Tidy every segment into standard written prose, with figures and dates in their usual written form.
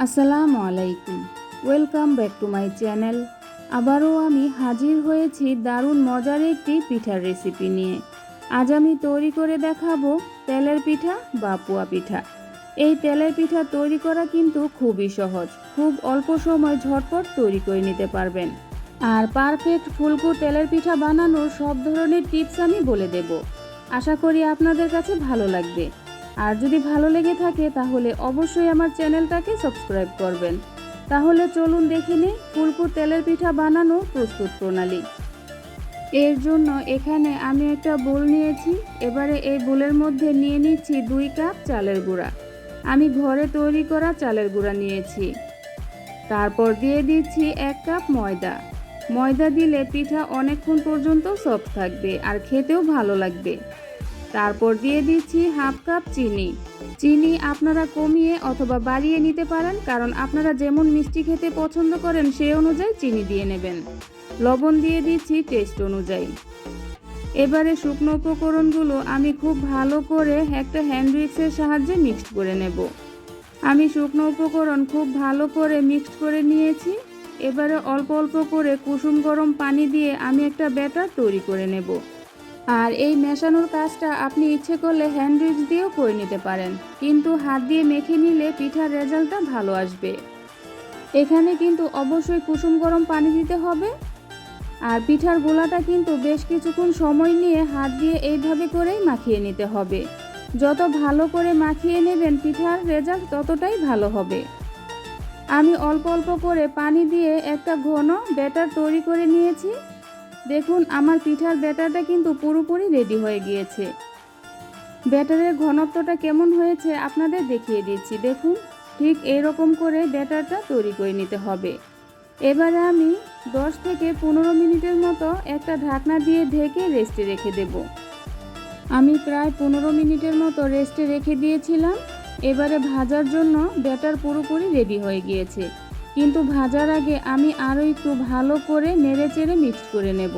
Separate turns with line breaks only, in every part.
আসসালামু আলাইকুম, welcome back to my channel. আবারও আমি হাজির হয়েছি দারুণ মজার একটি পিঠার রেসিপি নিয়ে। আজ আমি তৈরি করে দেখাবো তেলের পিঠা বা পুয়া পিঠা। এই তেলের পিঠা তৈরি করা কিন্তু খুবই সহজ, খুব অল্প সময় ঝটপট তৈরি করে নিতে পারবেন। আর পারফেক্ট ফুলকো তেলের পিঠা বানানোর সব ধরনের টিপস আমি বলে দেব। আশা করি আপনাদের কাছে ভালো লাগবে। আর যদি ভালো লেগে থাকে তাহলে অবশ্যই আমার চ্যানেলটাকে সাবস্ক্রাইব করবেন। তাহলে চলুন দেখে নিই ফুলকো তেলের পিঠা বানানোর প্রস্তুত প্রণালী। এর জন্য এখানে আমি একটা বোল নিয়েছি। এবারে এই বোলের মধ্যে নিয়ে নিচ্ছি 2 কাপ চালের গুঁড়া। আমি ঘরে তৈরি করা চালের গুঁড়া নিয়েছি। তারপর দিয়ে দিচ্ছি 1 কাপ ময়দা। ময়দা দিলে পিঠা অনেকক্ষণ পর্যন্ত সফট থাকবে আর খেতেও ভালো লাগবে। তারপর দিয়ে দিচ্ছি 1/2 কাপ চিনি। চিনি আপনারা কমিয়ে অথবা বাড়িয়ে নিতে পারেন, কারণ আপনারা যেমন মিষ্টি খেতে পছন্দ করেন সেই অনুযায়ী চিনি দিয়ে নেবেন। লবণ দিয়ে দিচ্ছি টেস্ট অনুযায়ী। এবারে শুকনো উপকরণগুলো আমি খুব ভালো করে একটা হ্যান্ড উইক্সের সাহায্যে মিক্সড করে নেব। আমি শুকনো উপকরণ খুব ভালো করে মিক্সড করে নিয়েছি। এবারে অল্প অল্প করে কুসুম গরম পানি দিয়ে আমি একটা ব্যাটার তৈরি করে নেব। আর এই মেশানোর কাজটা আপনি ইচ্ছে করলে হ্যান্ড উইক্স দিয়েও করে নিতে পারেন, কিন্তু হাত দিয়ে মেখে নিলে পিঠার রেজাল্টটা ভালো আসবে। এখানে কিন্তু অবশ্যই কুসুম গরম পানি দিতে হবে। আর পিঠার গোলাটা কিন্তু বেশ কিছুক্ষণ সময় নিয়ে হাত দিয়ে এইভাবে করেই মাখিয়ে নিতে হবে। যত ভালো করে মাখিয়ে নেবেন পিঠার রেজাল্ট ততটাই ভালো হবে। আমি অল্প অল্প করে পানি দিয়ে একটা ঘন ব্যাটার তৈরি করে নিয়েছি। দেখুন আমার পিঠার ব্যাটারটা কিন্তু পুরোপুরি রেডি হয়ে গিয়েছে। ব্যাটারের ঘনত্বটা কেমন হয়েছে আপনাদের দেখিয়ে দিচ্ছি। দেখুন ঠিক এইরকম করে ব্যাটারটা তৈরি করে নিতে হবে। এবারে আমি 10 থেকে 15 মিনিটের মতো একটা ঢাকনা দিয়ে ঢেকে রেস্টে রেখে দেব। আমি প্রায় 15 মিনিটের মতো রেস্টে রেখে দিয়েছিলাম। এবারে ভাজার জন্য ব্যাটার পুরোপুরি রেডি হয়ে গিয়েছে, কিন্তু ভাজার আগে আমি আরও একটু ভালো করে নেড়েচেড়ে মিক্সড করে নেব।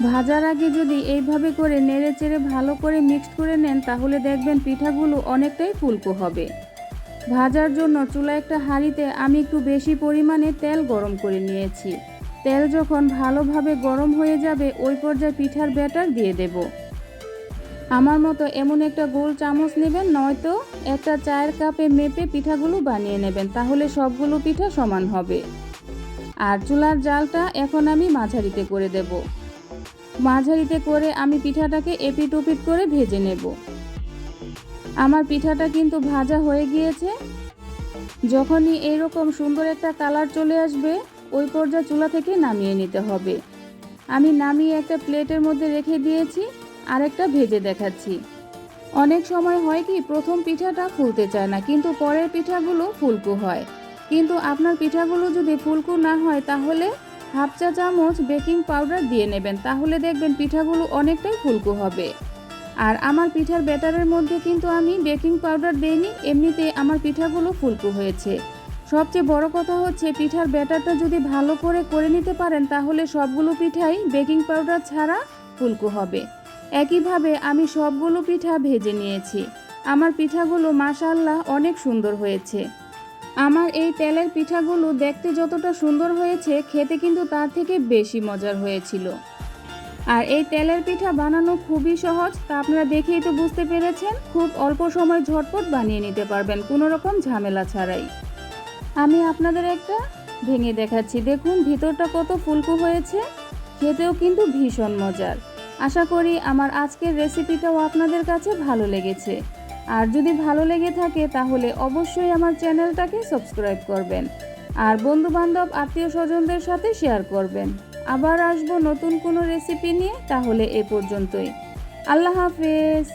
ভাজার আগে যদি এইভাবে করে নেড়েচেড়ে ভালো করে মিক্সড করে নেন তাহলে দেখবেন পিঠাগুলো অনেকটাই ফুলকো হবে। ভাজার জন্য চুলা একটা হাঁড়িতে আমি একটু বেশি পরিমাণে তেল গরম করে নিয়েছি। তেল যখন ভালোভাবে গরম হয়ে যাবে ওই পর্যায়ে পিঠার ব্যাটার দিয়ে দেব। আমার মতো এমন একটা গোল চামচ নেবেন, নয়তো একটা চায়ের কাপে মেপে পিঠাগুলো বানিয়ে নেবেন, তাহলে সবগুলো পিঠা সমান হবে। আর চুলার জালটা এখন আমি মাঝারিতে করে দেব। মাঝারিতে করে আমি পিঠাটাকে এপিট ওপিট করে ভেজে নেব। আমার পিঠাটা কিন্তু ভাজা হয়ে গিয়েছে। যখনই এইরকম সুন্দর একটা কালার চলে আসবে ওই পর্যায়ে চুলা থেকে নামিয়ে নিতে হবে। আমি নামিয়ে একটা প্লেটের মধ্যে রেখে দিয়েছি, আরেকটা ভেজে দেখাচ্ছি। অনেক সময় হয় কি প্রথম পিঠাটা ফুলতে চায় না, কিন্তু পরের পিঠাগুলো ফুলকো হয়। কিন্তু আপনার পিঠাগুলো যদি ফুলকো না হয় তাহলে 1/2 চা চামচ বেকিং পাউডার দিয়ে নেবেন, তাহলে দেখবেন পিঠাগুলো অনেকটাই ফুলকো হবে। আর আমার পিঠার ব্যাটারের মধ্যে কিন্তু আমি বেকিং পাউডার দেইনি, এমনিতে আমার পিঠাগুলো ফুলকো হয়েছে। সবচেয়ে বড় কথা হচ্ছে পিঠার ব্যাটারটা যদি ভালো করে নিতে পারেন তাহলে সবগুলো পিঠাই বেকিং পাউডার ছাড়া ফুলকো হবে। একইভাবে আমি সবগুলো পিঠা ভেজে নিয়েছি। আমার পিঠাগুলো মাশাআল্লাহ অনেক সুন্দর হয়েছে। আমার এই তেলের পিঠাগুলো দেখতে যতটা সুন্দর হয়েছে খেতে কিন্তু তার থেকে বেশি মজার হয়েছিল। আর এই তেলের পিঠা বানানো খুবই সহজ, তা আপনারা দেখেই তো বুঝতে পেরেছেন। খুব অল্প সময় ঝটপট বানিয়ে নিতে পারবেন কোনো রকম ঝামেলা ছাড়াই। আমি আপনাদের একটা ভেঙে দেখাচ্ছি। দেখুন ভিতরটা কত ফুলকো হয়েছে, খেতেও কিন্তু ভীষণ মজার। আশা করি আমার আজকের রেসিপিটাও আপনাদের কাছে ভালো লেগেছে। আর যদি ভালো লেগে থাকে তাহলে অবশ্যই আমার চ্যানেলটাকে সাবস্ক্রাইব করবেন আর বন্ধুবান্ধব আত্মীয় স্বজনদের সাথে শেয়ার করবেন। আবার আসবো নতুন কোনো রেসিপি নিয়ে, তাহলে এ পর্যন্তই। আল্লাহ হাফেজ।